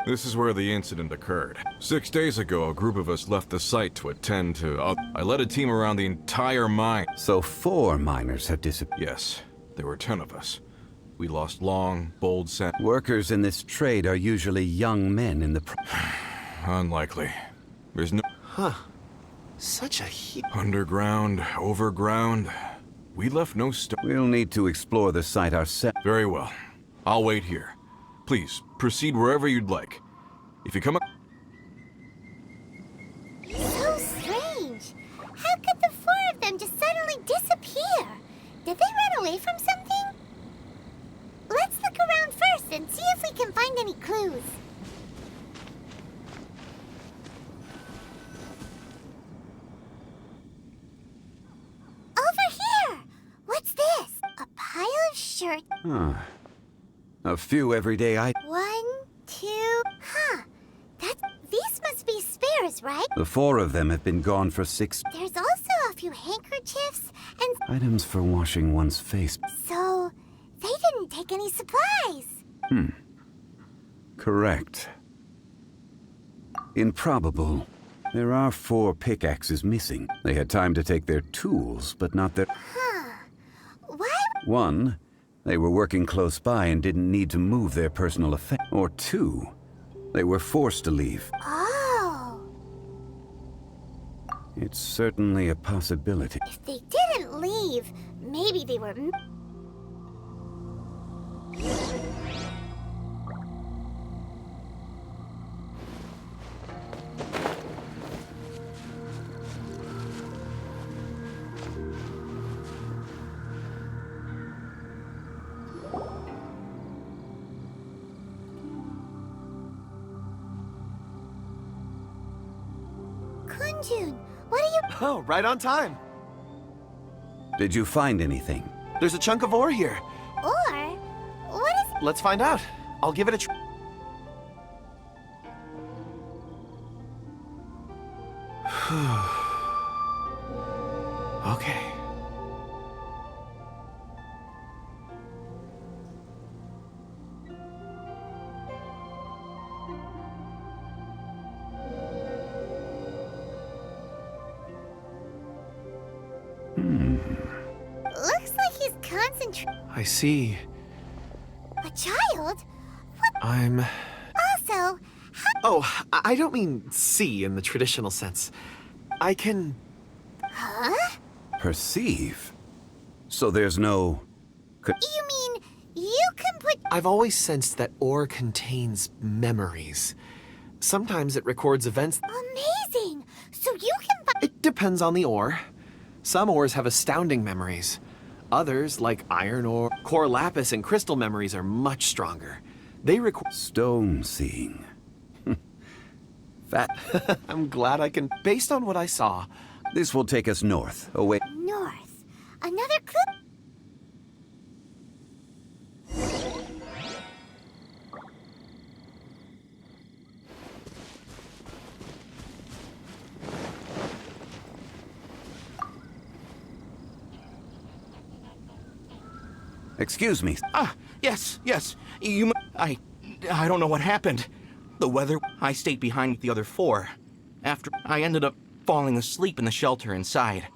This is where the incident occurred. 6 days ago, a group of us left the site to attend to... I led a team around the entire mine. So 4 miners have disappeared. Yes, there were 10 of us. We lost long, bold scent. Workers in this trade are usually young men in the... Unlikely. There's no... Huh. Such a heat. Underground, overground. We left no We'll need to explore the site ourselves. Very well. I'll wait here. Please, proceed wherever you'd like. If you come up... So strange. How could the 4 of them just suddenly disappear? Did they run away from something? Let's look around first and see if we can find any clues. Over here! What's this? A pile of shirts. Huh. A few everyday items. 1, 2... Huh. These must be spares, right? The 4 of them have been gone for 6... There's also a few handkerchiefs and... Items for washing one's face. So, they didn't take any supplies. Correct. Improbable. There are 4 pickaxes missing. They had time to take their tools, but not their... Huh. Why? 1, they were working close by and didn't need to move their personal effects. Or 2, they were forced to leave. Oh. It's certainly a possibility. If they didn't leave, maybe they were... Kunjun, what are you... Oh, right on time. Did you find anything? There's a chunk of ore here. Or... What is... Let's find out. I'll give it a try. Okay. Looks like he's concentrating... I see. A child? What? I'm... Also, how... Oh, I don't mean see in the traditional sense. I can... Huh? Perceive? So there's no... You mean you can put... I've always sensed that ore contains memories. Sometimes it records events. Amazing! So you can... It depends on the ore. Some ores have astounding memories. Others, like iron ore, core lapis, and crystal memories are much stronger. They record... Stone seeing. Fat. I'm glad I can... Based on what I saw... This will take us north, away... North. Another clue... Excuse me. Yes. I don't know what happened. The weather... I stayed behind with the other 4. After... I ended up falling asleep in the shelter inside.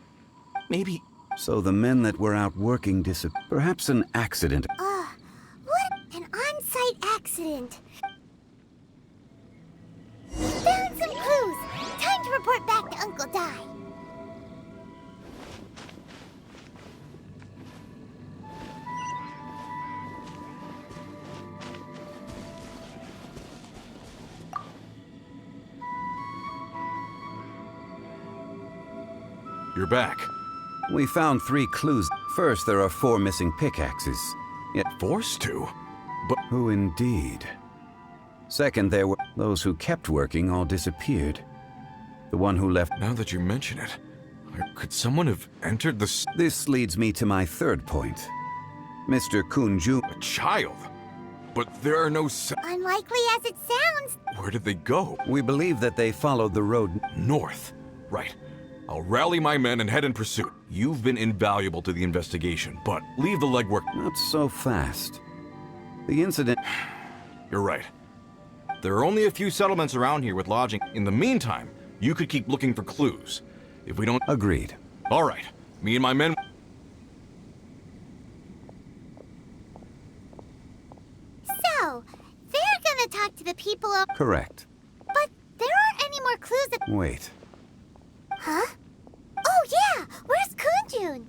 Maybe... So the men that were out working perhaps an accident. What? An on-site accident. Found some clues. Time to report back to Uncle Dai. You're back. We found 3 clues. First, there are 4 missing pickaxes. Yet, Forced to? who indeed? Second, there were those who kept working all disappeared. The one who left... Now that you mention it, could someone have entered the... This leads me to my third point. Mr. Kunju... A child? But there are no... Unlikely as it sounds. Where did they go? We believe that they followed the road... North. Right. I'll rally my men and head in pursuit. You've been invaluable to the investigation, but leave the legwork... Not so fast. The incident... You're right. There are only a few settlements around here with lodging. In the meantime, you could keep looking for clues. If we don't... Agreed. All right. Me and my men... So, they're gonna talk to the people of... Correct. But there aren't any more clues that... Wait. Huh? Oh yeah! Where's Kunjun?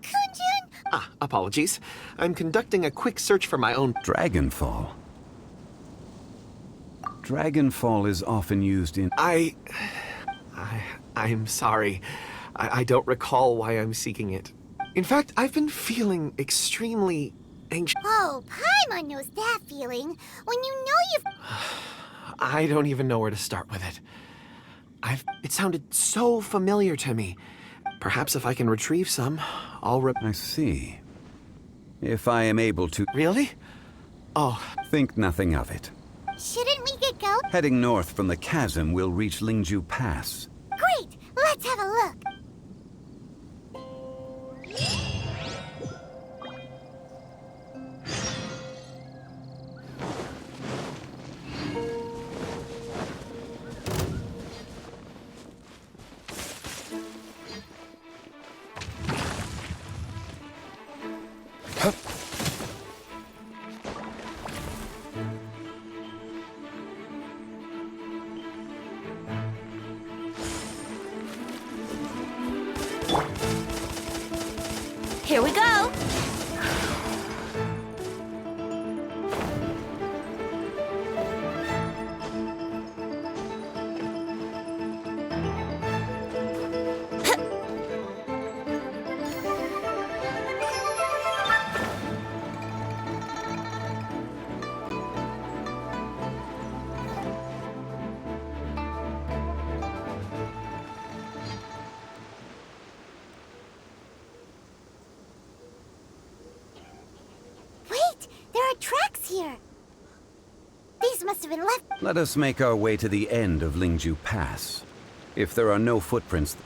Kunjun? Ah, apologies. I'm conducting a quick search for my own... Dragonfall. Dragonfall is often used in... I'm sorry. I don't recall why I'm seeking it. In fact, I've been feeling extremely anxious. Oh, Paimon knows that feeling. When you know you've... I don't even know where to start with it. It sounded so familiar to me. Perhaps if I can retrieve some, I'll I see. If I am able to... Really? Oh, Think nothing of it. Shouldn't we get going? Heading north from the chasm, we'll reach Lingju Pass. Great! Let's have a look. Here we go. Wait! There are tracks here! These must have been left... Let us make our way to the end of Lingju Pass. If there are no footprints...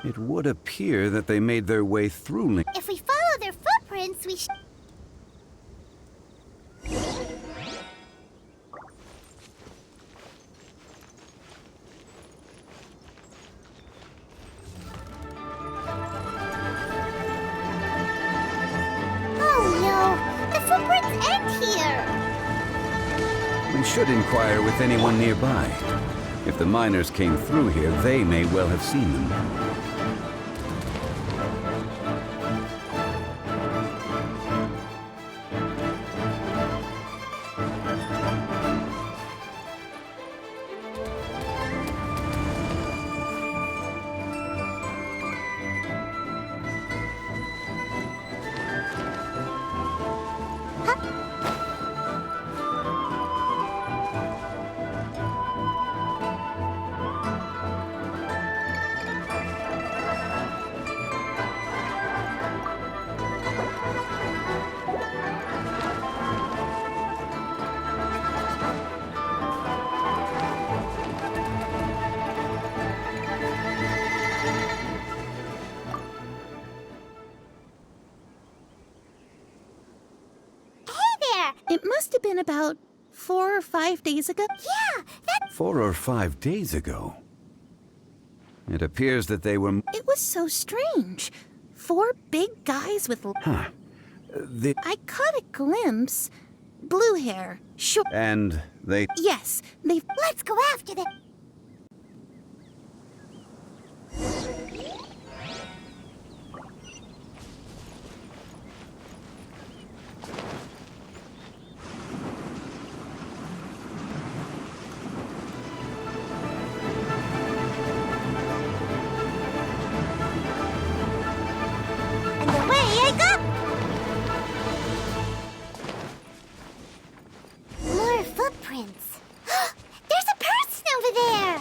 It would appear that they made their way through Ling... If we follow their footprints, we Oh no! The footprints end here! We should inquire with anyone nearby. If the miners came through here, they may well have seen them. It must have been about 4 or 5 days ago. Yeah, that... 4 or 5 days ago. It appears that they were... It was so strange. 4 big guys with... The... I caught a glimpse. Blue hair. Short... And they... Yes, they... Let's go after them. And away I go! More footprints. There's a person over there!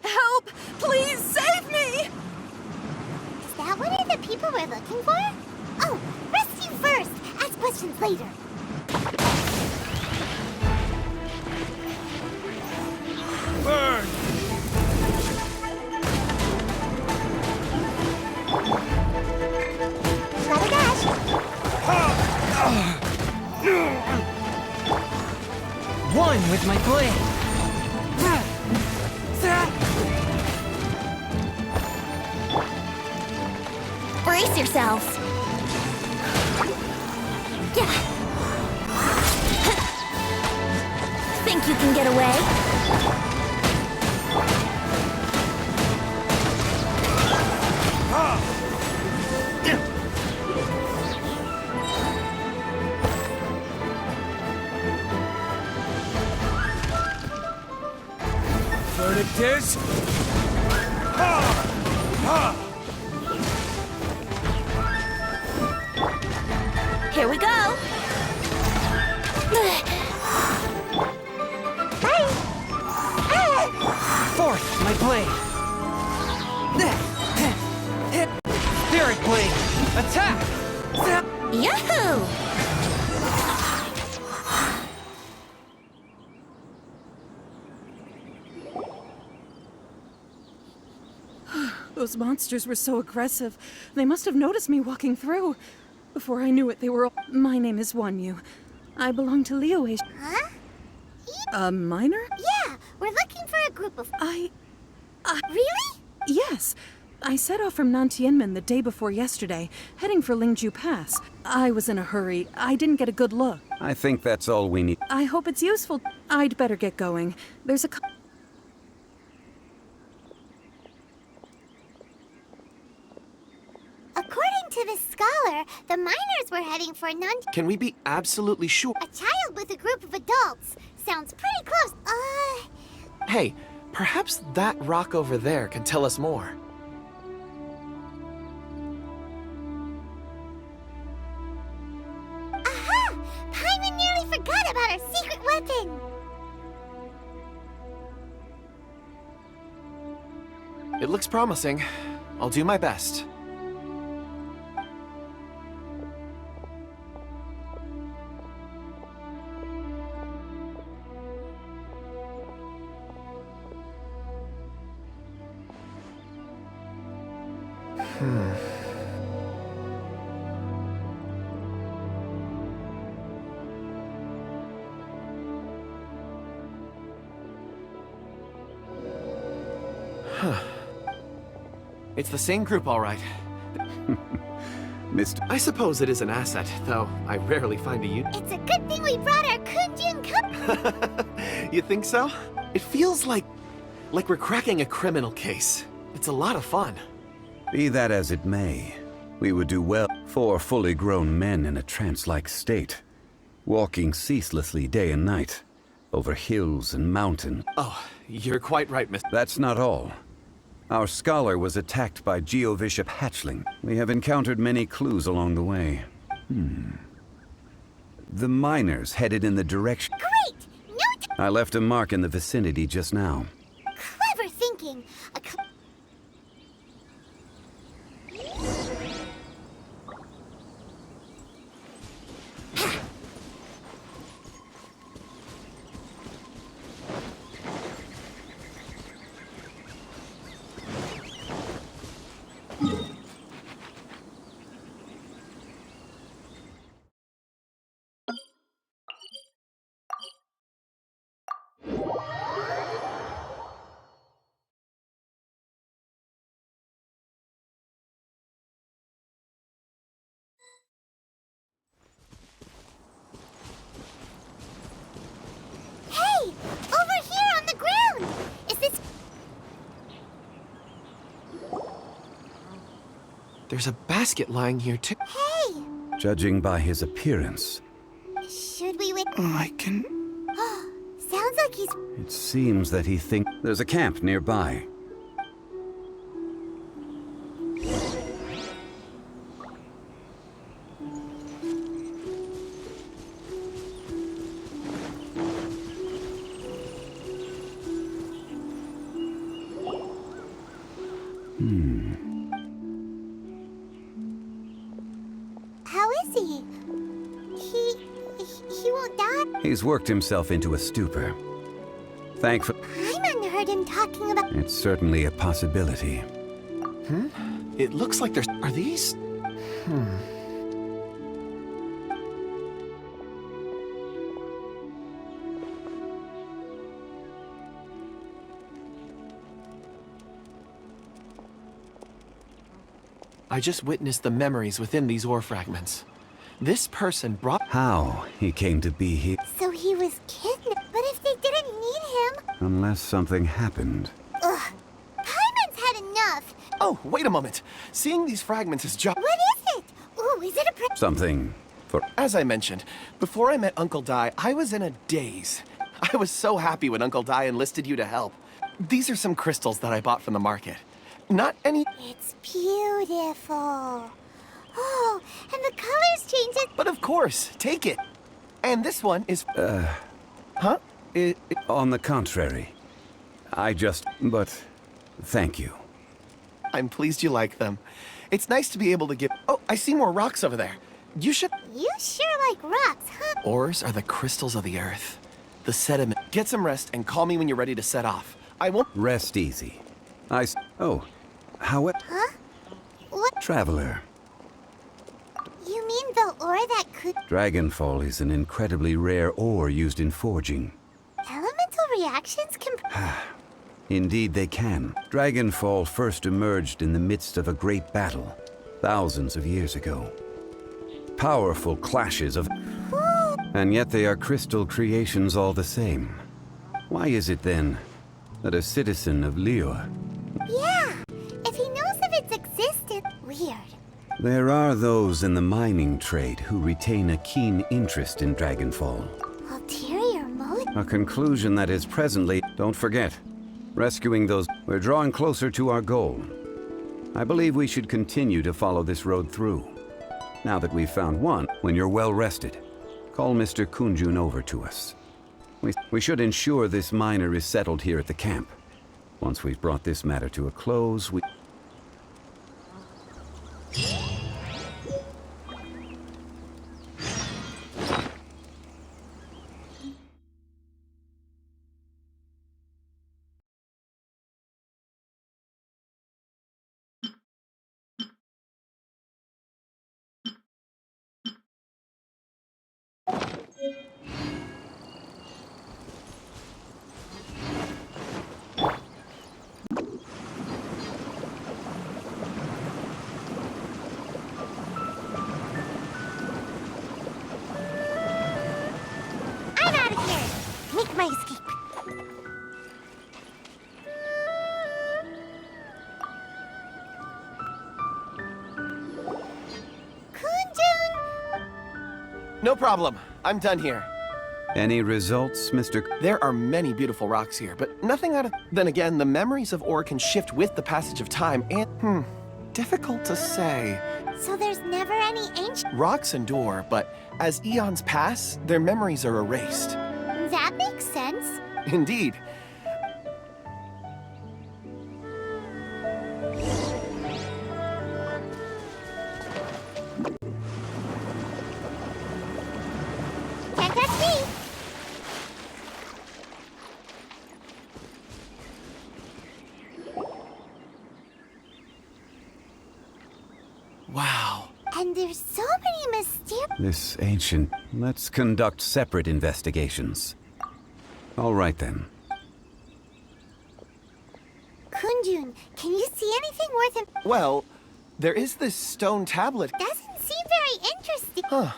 Help! Please save me! Is that one of the people we're looking for? Oh, rescue first! Ask questions later. Burn! Gotta dash. One with my blade. Brace yourselves. Think you can get away? Verdict is... Here we go. Fourth, my blade. Spirit blade. Attack! Yahoo! Those monsters were so aggressive. They must have noticed me walking through. Before I knew it, they were all... My name is Wanyu. I belong to Liyue. Huh? A miner? Yeah, we're looking for a group of... Really? Yes. I set off from Nantianmen the day before yesterday, heading for Lingju Pass. I was in a hurry. I didn't get a good look. I think that's all we need. I hope it's useful. I'd better get going. There's a... According to the scholar, the miners were heading for Can we be absolutely sure? a child with a group of adults. Sounds pretty close. Hey, perhaps that rock over there can tell us more. Aha! Paimon nearly forgot about our secret weapon. It looks promising. I'll do my best. It's the same group, all right. Mr. I suppose it is an asset, though I rarely find a use. It's a good thing we brought our Kunjun cup. You think so? It feels like we're cracking a criminal case. It's a lot of fun. Be that as it may, we would do well. 4 fully grown men in a trance-like state, walking ceaselessly day and night, over hills and mountains. Oh, you're quite right, Miss. That's not all. Our scholar was attacked by Geovishap hatchling. We have encountered many clues along the way. The miners headed in the direction... Great! No I left a mark in the vicinity just now. clever thinking. There's a basket lying here, too. Hey! Judging by his appearance, Should we wait? I can... Sounds like he's... It seems that he thinks there's a camp nearby. How is he? He won't die? He's worked himself into a stupor. Thankfully, Paimon heard him talking about... it's certainly a possibility. It looks like there's... Are these... I just witnessed the memories within these ore fragments. This person brought... How he came to be here, So he was kidnapped. But if they didn't need him... unless something happened. Ugh. Paimon's had enough. Oh, wait a moment. Seeing these fragments is just... What is it? Ooh, is it a Something for... As I mentioned, before I met Uncle Dai, I was in a daze. I was so happy when Uncle Dai enlisted you to help. These are some crystals that I bought from the market. Not any... It's beautiful. Oh, and the colors change it. But of course, take it. And this one is... Huh? On the contrary, I just... But, thank you. I'm pleased you like them. It's nice to be able to give... Oh, I see more rocks over there. You should... You sure like rocks, huh? Ores are the crystals of the earth. The sediment. Get some rest and call me when you're ready to set off. I won't... Rest easy. Oh, how... Huh? What? Traveler, You mean the ore that could... Dragonfall is an incredibly rare ore used in forging. Elemental reactions can... Indeed they can. Dragonfall first emerged in the midst of a great battle, thousands of years ago. Powerful clashes of... And yet they are crystal creations all the same. Why is it then that a citizen of Liyue... Yeah, if he knows of its existence... Weird. There are those in the mining trade who retain a keen interest in Dragonfall. Ulterior motive? A conclusion that is presently... Don't forget, rescuing those... We're drawing closer to our goal. I believe we should continue to follow this road through. Now that we've found one, when you're well rested, call Mr. Kunjun over to us. We should ensure this miner is settled here at the camp. Once we've brought this matter to a close, we... I'm out of here! Make my escape. Kunjun! No problem. I'm done here. Any results, Mr. There are many beautiful rocks here, but nothing out of... Then again, the memories of ore can shift with the passage of time and... difficult to say. So there's never any ancient... Rocks endure, but as eons pass, their memories are erased. That makes sense. Indeed. Can't touch me! Wow. And there's so many mysterious... This ancient... Let's conduct separate investigations. All right, then. Kunjun, can you see anything worth it? Well, there is this stone tablet. Doesn't seem very interesting. Huh.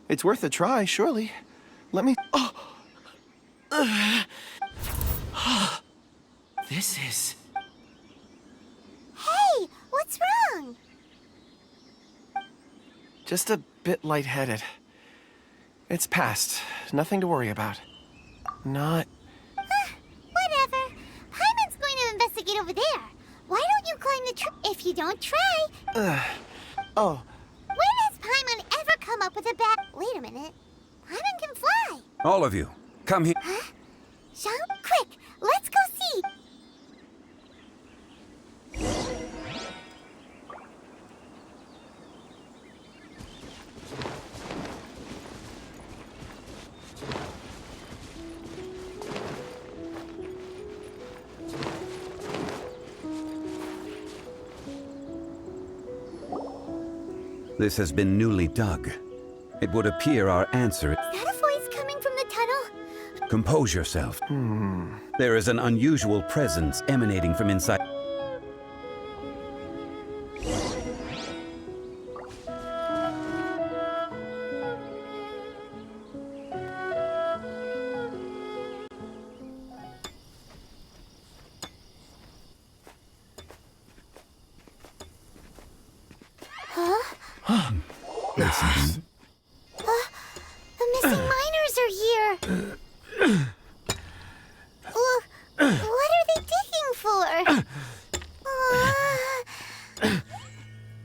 It's worth a try, surely. Let me... Oh! This is... Hey, what's wrong? Just a bit lightheaded. It's past. Nothing to worry about. Not... Whatever. Paimon's going to investigate over there. Why don't you climb the tree? If you don't try... Oh, When has Paimon ever come up with a bad... Wait a minute. Paimon can fly. All of you, come here. Sean, quick, let's go see. This has been newly dug. It would appear our answer... Is that a voice coming from the tunnel? Compose yourself. There is an unusual presence emanating from inside... Listen. The missing miners are here. What are they digging for?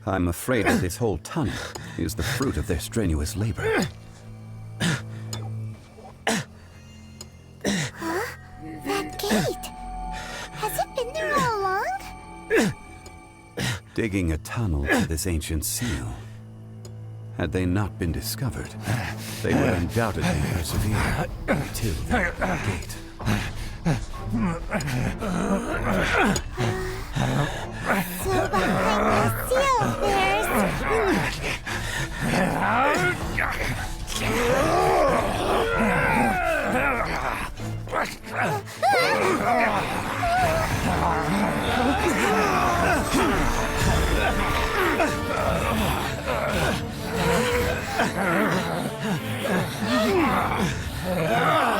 I'm afraid that this whole tunnel is the fruit of their strenuous labor. That gate. Has it been there all along? Digging a tunnel to this ancient seal. Had they not been discovered, they would undoubtedly persevere until the gate. So behind the seal,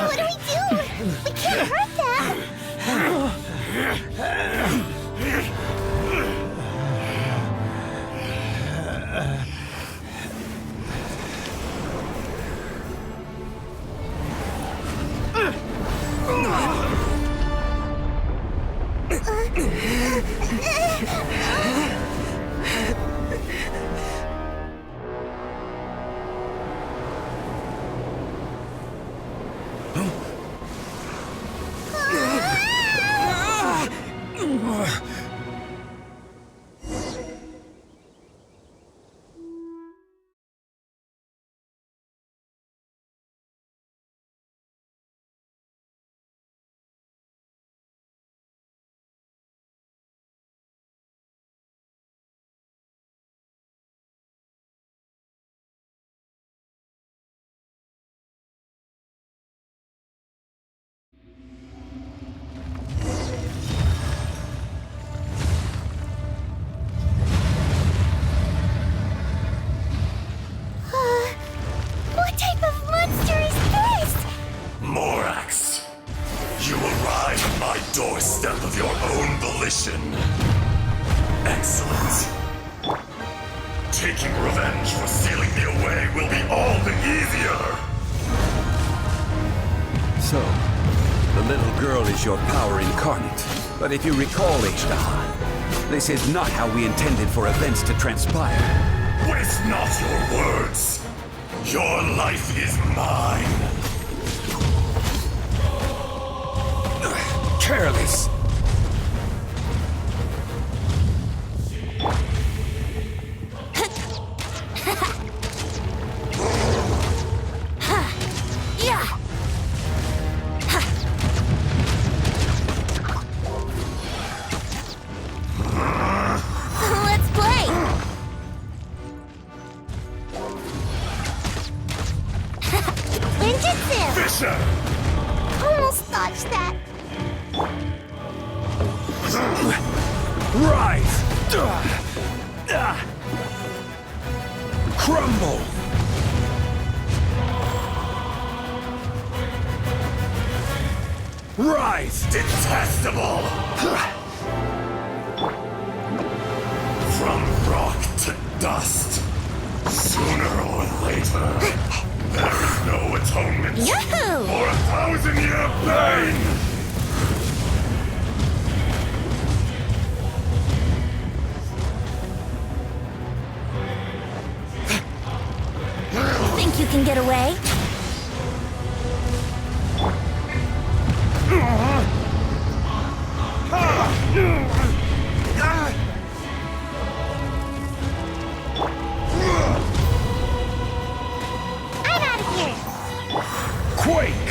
what do we do? We can't hurt them. What type of monster is this? Morax, you arrive at my doorstep of your own volition. Excellent. Taking revenge for sealing me away will be all the easier. So, the little girl is your power incarnate. But if you recall, Ishtar, this is not how we intended for events to transpire. Waste not your words. Your life is mine. Careless! Let's play. Ninjutsu. Fisher! Almost dodged that. Rise! Crumble! Rise! Detestable! From rock to dust. Sooner or later, there is no atonement Yahoo! for 1,000-year pain! Think you can get away? I'm out of here. Quake!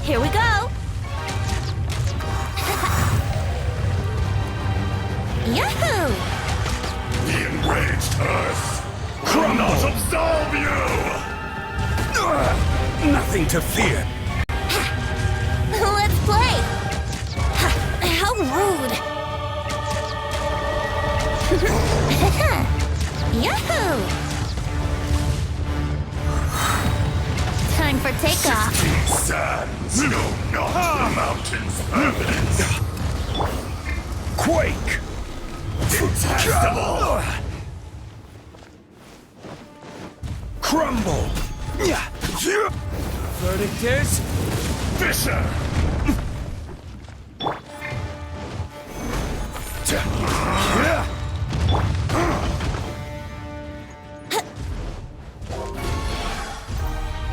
Here we go! Yahoo! The enraged Earth will not absolve you! Nothing to fear. Let's play! How rude! Yahoo! Time for takeoff. Sands know not the mountain's permanence. Quake! Detestable! Crumble! Verdict is... Fisher!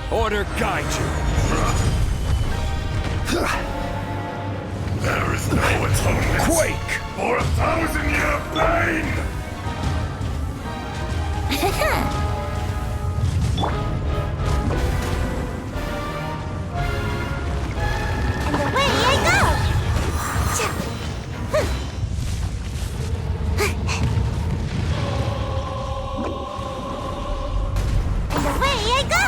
Order guide you. There is no atonement Quake! for 1,000-year pain! And away I go. And away I go.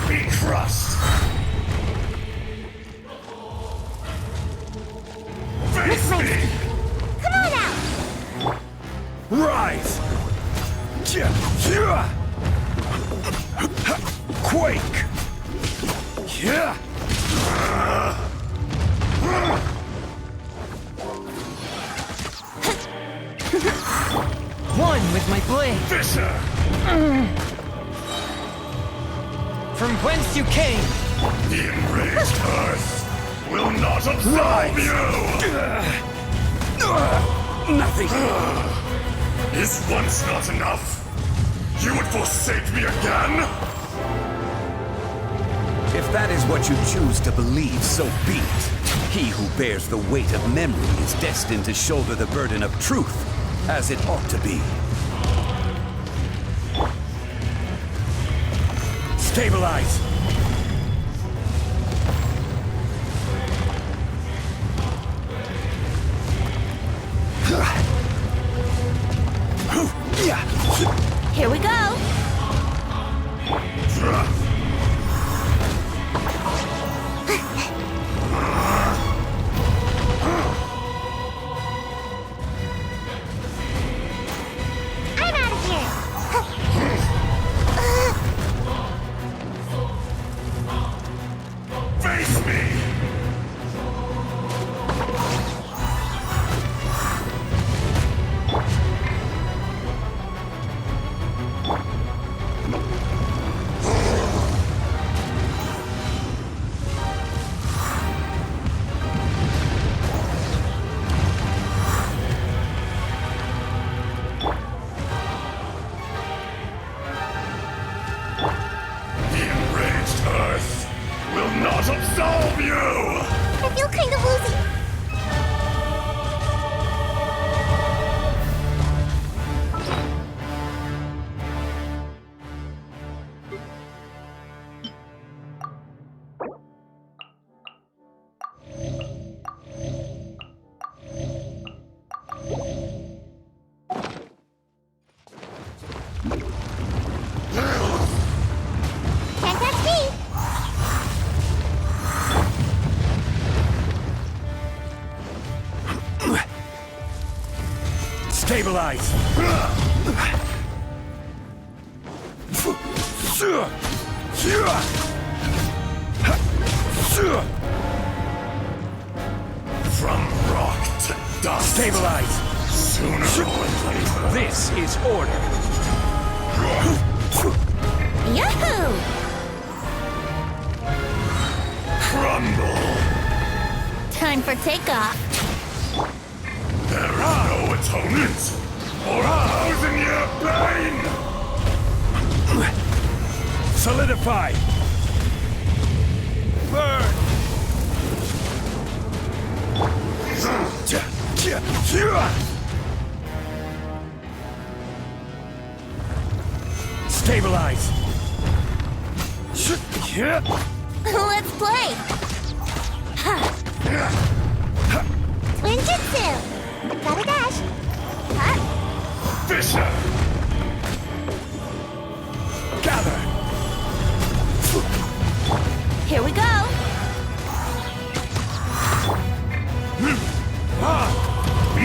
Be crushed! Face me! Come on out. Rise! Quake! One with my blade. Fisher! From whence you came. The enraged Earth will not absolve you! Nothing. Is once not enough? You would forsake me again? If that is what you choose to believe, so be it. He who bears the weight of memory is destined to shoulder the burden of truth, as it ought to be. Stabilize. Here we go! I'm out of here. Face me! The enraged Earth will not absolve you! I feel kind of woozy. Can't catch me. Stabilize! From rock to dust. Stabilize! Sooner or later. This is order. Yahoo! Crumble. Time for takeoff. There is no atonement for a 1,000-year pain. Solidify! Burn! Stabilize! Let's play! Ninjutsu! Gotta dash. Huh? Fisher. Gather! Here we go!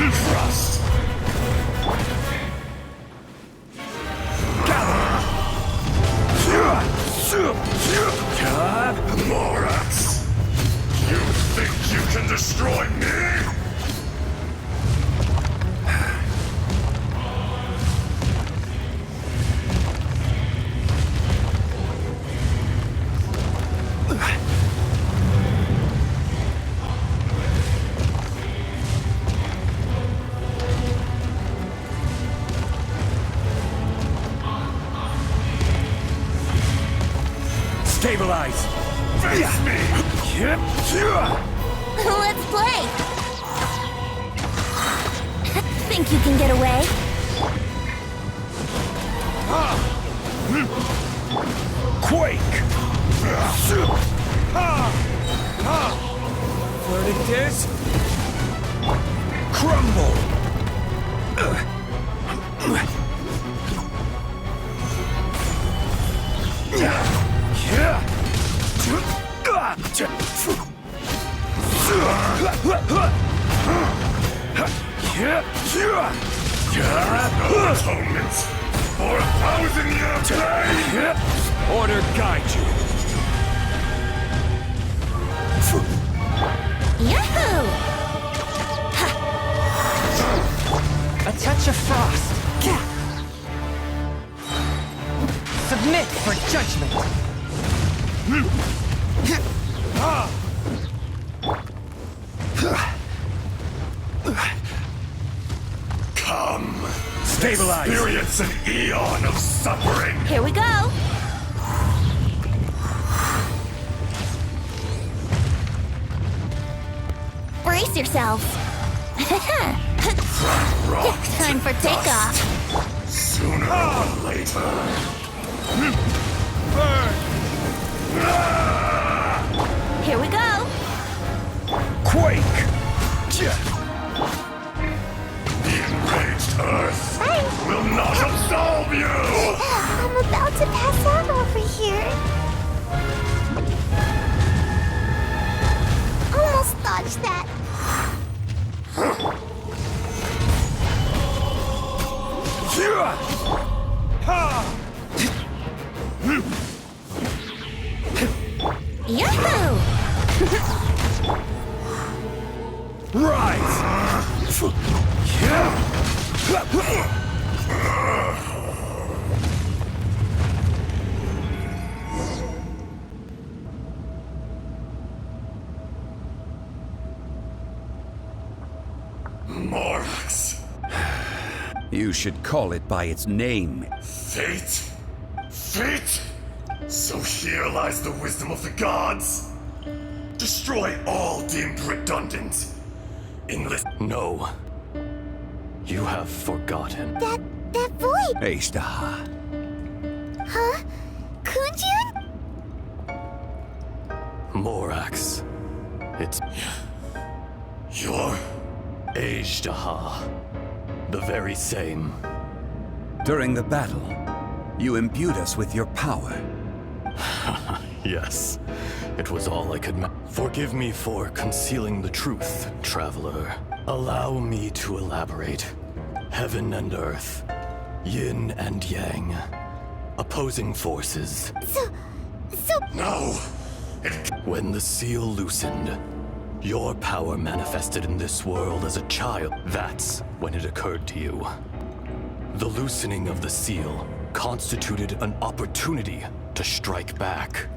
Trust. Morax. You think you can destroy me? Stabilize! Face me! Let's play! Think you can get away? Quake! Verdictus! Crumble! No atonement for a 1,000-year pain! Order guide you. Yahoo! A touch of frost. Submit for judgment. Come. Stabilize. Experience an eon of suffering. Here we go! Brace yourselves! From rock Time to for dust. takeoff! Sooner or later. Here we go! Quake! The enraged earth will not absolve you! I'm about to pass out over here. Almost dodged that. Yahoo! Rise! Morax. You should call it by its name. Fate? Fate? So here lies the wisdom of the gods. Destroy all deemed redundant. Enlist. No. You have forgotten. That void. Ashtaha. Huh? Kunjun? Morax. It's You're... Ajdaha. The very same. During the battle, you imbued us with your power. Yes. It was all I could Forgive me for concealing the truth, traveler. Allow me to elaborate. Heaven and earth, yin and yang, opposing forces. No! When the seal loosened, your power manifested in this world as a child. That's when it occurred to you. The loosening of the seal constituted an opportunity to strike back.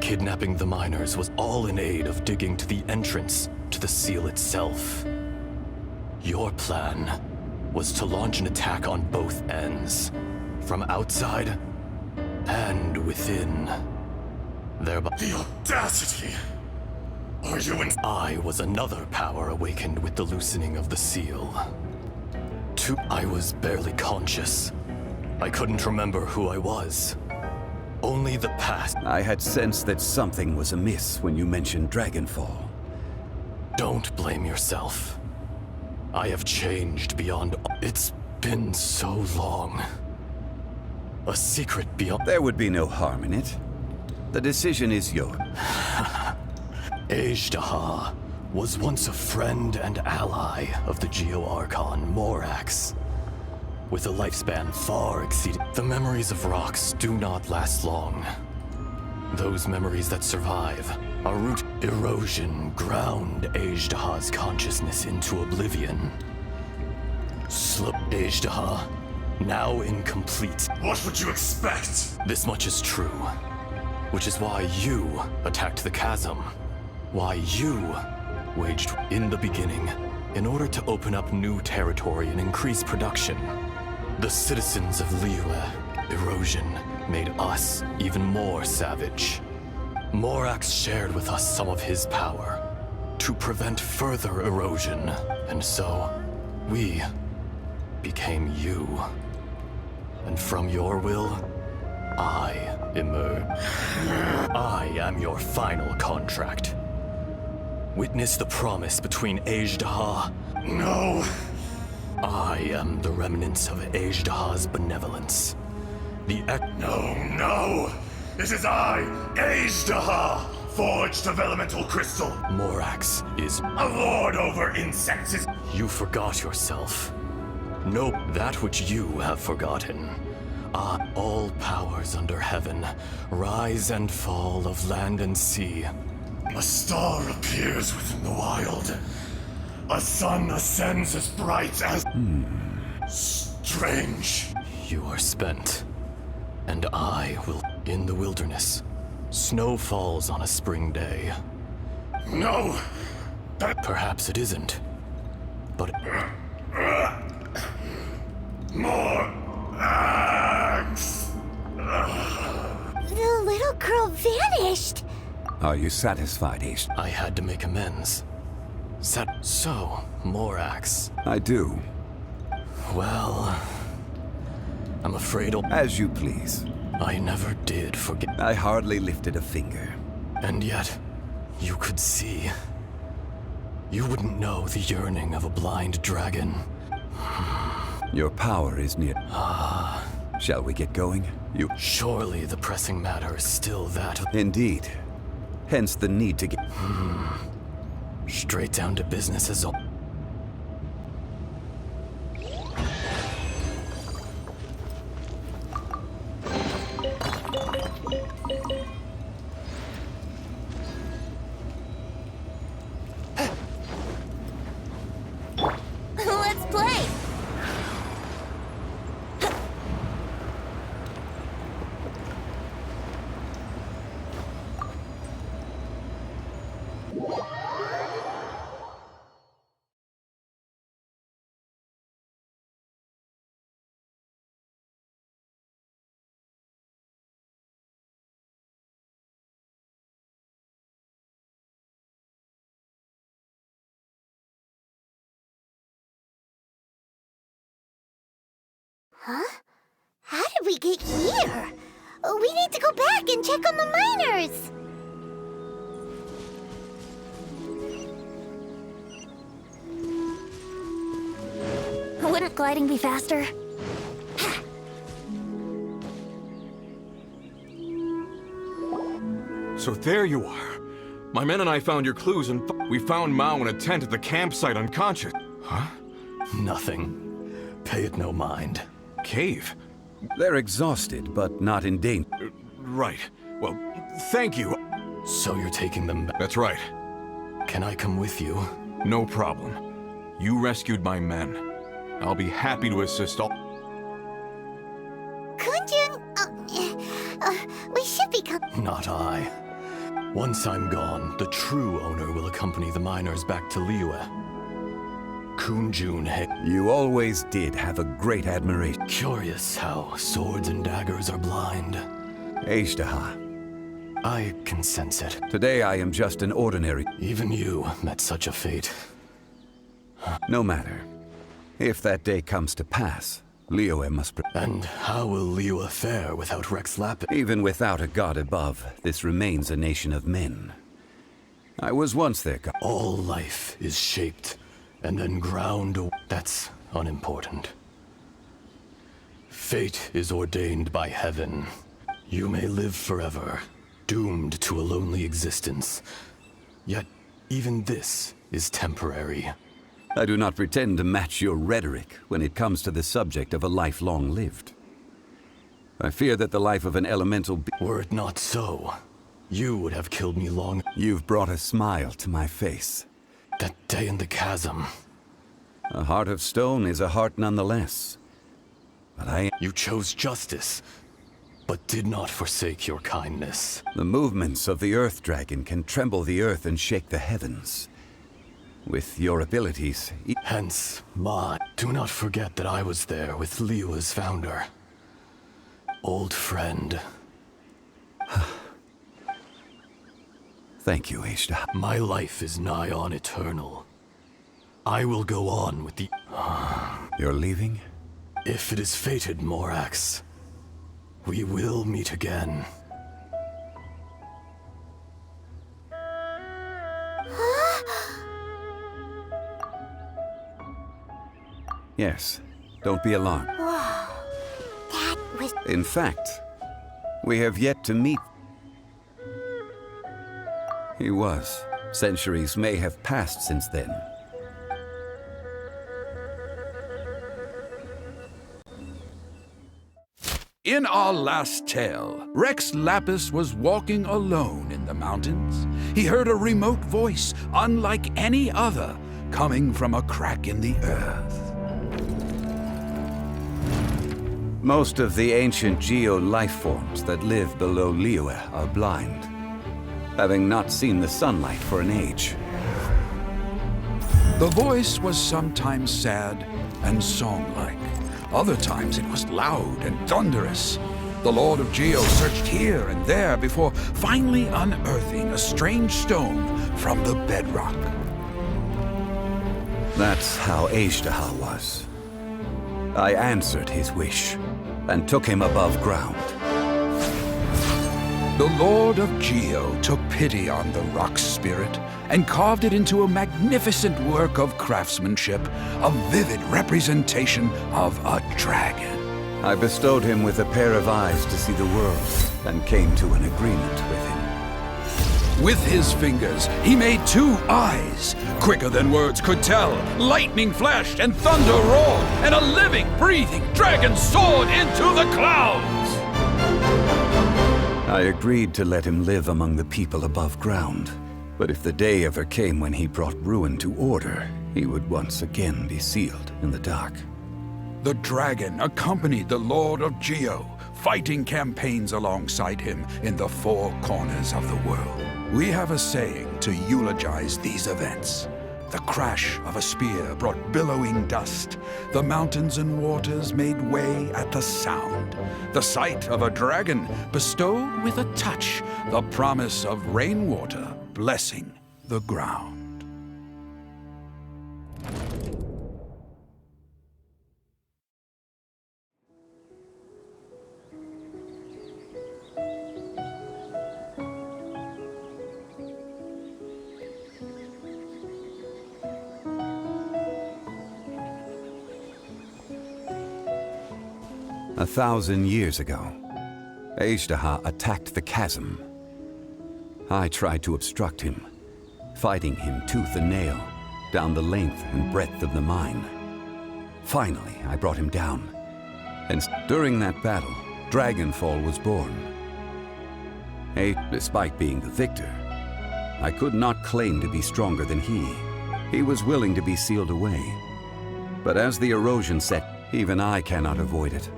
Kidnapping the miners was all in aid of digging to the entrance to the seal itself. Your plan was to launch an attack on both ends, from outside and within. Thereby, The audacity! Are you in? I was another power awakened with the loosening of the seal. I was barely conscious. I couldn't remember who I was. Only the past. I had sensed that something was amiss when you mentioned Dragonfall. Don't blame yourself. I have changed beyond. It's been so long. A secret beyond. There would be no harm in it. The decision is yours. Ejdaha was once a friend and ally of the Geo-Archon Morax. With a lifespan far exceeding. The memories of rocks do not last long. Those memories that survive are root erosion ground Ejdaha's consciousness into oblivion. Ejdaha, now incomplete. What would you expect? This much is true. Which is why you attacked the chasm. Why you waged in the beginning, in order to open up new territory and increase production. The citizens of Liyue, erosion made us even more savage. Morax shared with us some of his power to prevent further erosion, and so we became you. And from your will, I emerge. I am your final contract. Witness the promise between Ejdaha. No! I am the remnants of Ejdaha's benevolence. No! It is I, Ejdaha, forged of elemental crystal. Morax is. A lord over insects is. You forgot yourself. No, that which you have forgotten. All powers under heaven, rise and fall of land and sea. A star appears within the wild. A sun ascends as bright as... Strange. You are spent. And I will... In the wilderness, snow falls on a spring day. No! Perhaps it isn't. But... More axe! The little girl vanished. Are you satisfied, Ace? I had to make amends. So, Morax. I do. Well... I'm afraid As you please. I never did forget. I hardly lifted a finger. And yet, you could see. You wouldn't know the yearning of a blind dragon. Your power is near. Shall we get going? Surely the pressing matter is still that of... Indeed. Hence the need to get... Straight down to business as all. Let's play. Huh? How did we get here? We need to go back and check on the miners! Wouldn't gliding be faster? So there you are. My men and I found your clues and we found Mao in a tent at the campsite unconscious. Huh? Nothing. Pay it no mind. Cave? They're exhausted, but not in danger. Right. Well, thank you. So you're taking them back? That's right. Can I come with you? No problem. You rescued my men. I'll be happy to assist all. Kunjun, we should be Not I. Once I'm gone, the true owner will accompany the miners back to Liyue. Kunjun You always did have a great admiration. Curious how swords and daggers are blind. Ishtaha, I can sense it. today I am just an ordinary. Even you met such a fate. No matter. If that day comes to pass, Liyue must... And how will Liyue fare without Rex Lapis? Even without a god above, this remains a nation of men. I was once their god. All life is shaped and then ground. That's unimportant. Fate is ordained by heaven. You may live forever, doomed to a lonely existence. Yet, even this is temporary. I do not pretend to match your rhetoric when it comes to the subject of a life long lived. I fear that the life of an elemental Were it not so, you would have killed me long. You've brought a smile to my face. That day in the chasm. A heart of stone is a heart nonetheless. But You chose justice, but did not forsake your kindness. the movements of the Earth Dragon can tremble the earth and shake the heavens. With your abilities, Hence, do not forget that I was there with Liyue's founder. Old friend. Thank you, Ishtaha. My life is nigh on eternal. I will go on with the... You're leaving? If it is fated, Morax, we will meet again. Yes. Don't be alarmed. That was... In fact, we have yet to meet. He was. Centuries may have passed since then. In our last tale, Rex Lapis was walking alone in the mountains. He heard a remote voice, unlike any other, coming from a crack in the earth. Most of the ancient geo-life forms that live below Liyue are blind, having not seen the sunlight for an age. The voice was sometimes sad and song-like. Other times it was loud and thunderous. The Lord of Geo searched here and there before finally unearthing a strange stone from the bedrock. That's how Ishtaha was. I answered his wish and took him above ground. The Lord of Geo took pity on the rock spirit and carved it into a magnificent work of craftsmanship, a vivid representation of a dragon. I bestowed him with a pair of eyes to see the world and came to an agreement with him. With his fingers, he made 2 eyes, quicker than words could tell. Lightning flashed and thunder roared, and a living, breathing dragon soared into the clouds. I agreed to let him live among the people above ground. But if the day ever came when he brought ruin to order, he would once again be sealed in the dark. The dragon accompanied the Lord of Geo, fighting campaigns alongside him in the 4 corners of the world. We have a saying to eulogize these events. The crash of a spear brought billowing dust. The mountains and waters made way at the sound. The sight of a dragon bestowed with a touch the promise of rainwater blessing the ground. A 1,000 years ago, Ishtaha attacked the chasm. I tried to obstruct him, fighting him tooth and nail down the length and breadth of the mine. Finally, I brought him down. And during that battle, Dragonfall was born. Despite being the victor, I could not claim to be stronger than he. He was willing to be sealed away. But as the erosion set, even I cannot avoid it.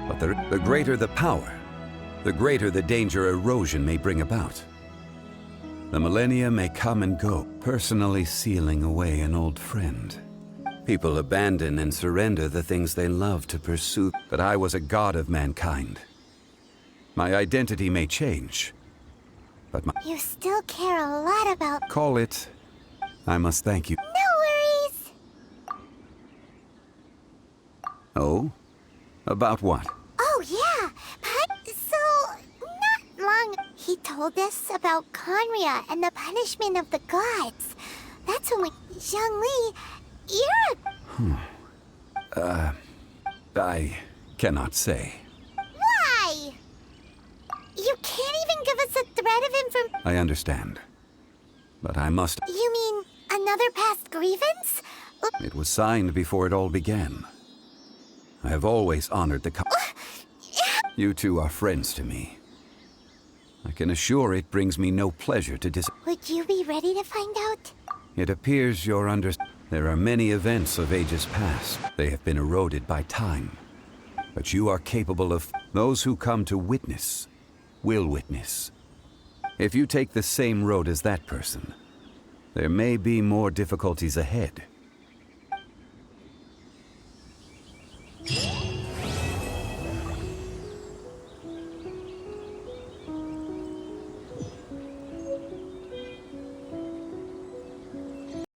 But the greater the power, the greater the danger erosion may bring about. The millennia may come and go, personally sealing away an old friend. People abandon and surrender the things they love to pursue, but I was a god of mankind. My identity may change, but You still care a lot about... Call it, I must thank you. No worries! Oh? About what? Oh, yeah. So, not long, he told us about Conria and the punishment of the gods. That's when we... Zhongli, you're a... I cannot say. Why? You can't even give us a thread of information. I understand. But I must... You mean another past grievance? It was signed before it all began. I have always honored the You two are friends to me. I can assure it brings me no pleasure to Would you be ready to find out? It appears you're There are many events of ages past. They have been eroded by time. But you are capable of... Those who come to witness will witness. If you take the same road as that person, there may be more difficulties ahead.